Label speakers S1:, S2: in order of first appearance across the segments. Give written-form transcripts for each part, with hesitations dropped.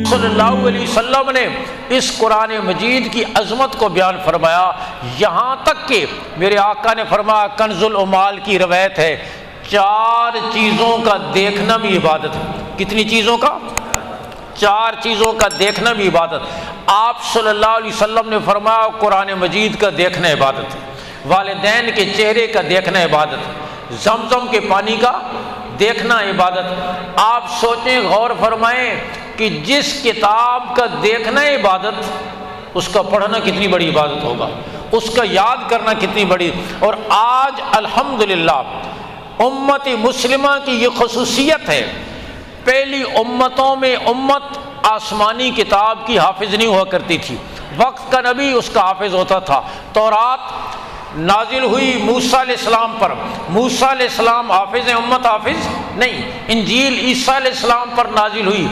S1: صلی اللہ علیہ وسلم نے اس قرآن مجید کی عظمت کو بیان فرمایا، یہاں تک کہ میرے آقا نے فرمایا، کنز العمال کی روایت ہے، 4 چیزوں کا دیکھنا بھی عبادت ہے۔ کتنی چیزوں کا؟ 4 چیزوں کا دیکھنا بھی عبادت۔ آپ صلی اللہ علیہ وسلم نے فرمایا قرآن مجید کا دیکھنا عبادت ہے، والدین کے چہرے کا دیکھنا عبادت ہے، زمزم کے پانی کا دیکھنا عبادت۔ آپ سوچیں، غور فرمائیں کہ جس کتاب کا دیکھنا عبادت، اس کا پڑھنا کتنی بڑی عبادت ہوگا، اس کا یاد کرنا کتنی بڑی۔ اور آج الحمدللہ امت مسلمہ کی یہ خصوصیت ہے، پہلی امتوں میں امت آسمانی کتاب کی حافظ نہیں ہوا کرتی تھی، وقت کا نبی اس کا حافظ ہوتا تھا۔ تورات نازل ہوئی موسیٰ علیہ السلام پر، موسیٰ علیہ السلام حافظ ہیں، امت حافظ نہیں۔ انجیل عیسیٰ علیہ السلام پر نازل ہوئی،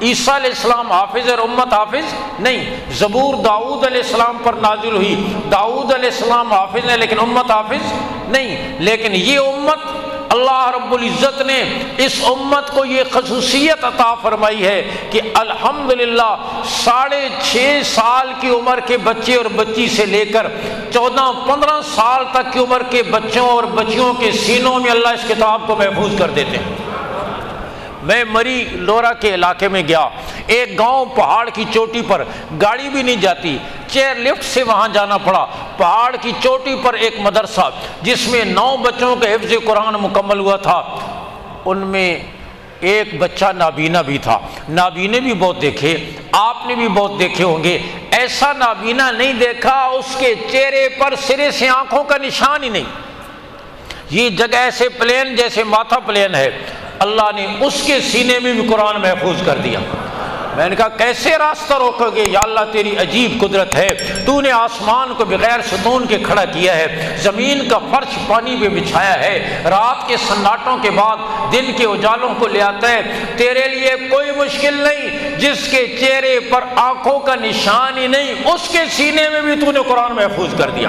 S1: عیسیٰ علیہ السلام حافظ اور امت حافظ نہیں۔ زبور داؤد علیہ السلام پر نازل ہوئی، داؤد علیہ السلام حافظ ہیں لیکن امت حافظ نہیں۔ لیکن یہ امت، اللہ رب العزت نے اس امت کو یہ خصوصیت عطا فرمائی ہے کہ الحمدللہ 6.5 سال کی عمر کے بچے اور بچی سے لے کر 14-15 سال تک کی عمر کے بچوں اور بچیوں کے سینوں میں اللہ اس کتاب کو محفوظ کر دیتے ہیں۔ میں مری لورا کے علاقے میں گیا، ایک گاؤں پہاڑ کی چوٹی پر، گاڑی بھی نہیں جاتی، چیئر لفٹ سے وہاں جانا پڑا۔ پہاڑ کی چوٹی پر ایک مدرسہ جس میں 9 بچوں کا حفظ قرآن مکمل ہوا تھا، ان میں ایک بچہ نابینا بھی تھا۔ نابینے بھی بہت دیکھے، آپ نے بھی بہت دیکھے ہوں گے، ایسا نابینا نہیں دیکھا اس کے چہرے پر سرے سے آنکھوں کا نشان ہی نہیں۔ یہ جگہ ایسے پلین جیسے ماتھا پلین ہے، اللہ نے اس کے سینے میں بھی قرآن محفوظ کر دیا۔ میں نے کہا کیسے راستہ روکو گے یا اللہ، تیری عجیب قدرت ہے، تو نے آسمان کو بغیر ستون کے کھڑا کیا ہے، زمین کا فرش پانی پہ بچھایا ہے، رات کے سناٹوں کے بعد دن کے اجالوں کو لے آتا ہے، تیرے لیے کوئی مشکل نہیں۔ جس کے چہرے پر آنکھوں کا نشان ہی نہیں، اس کے سینے میں بھی تو نے قرآن محفوظ کر دیا۔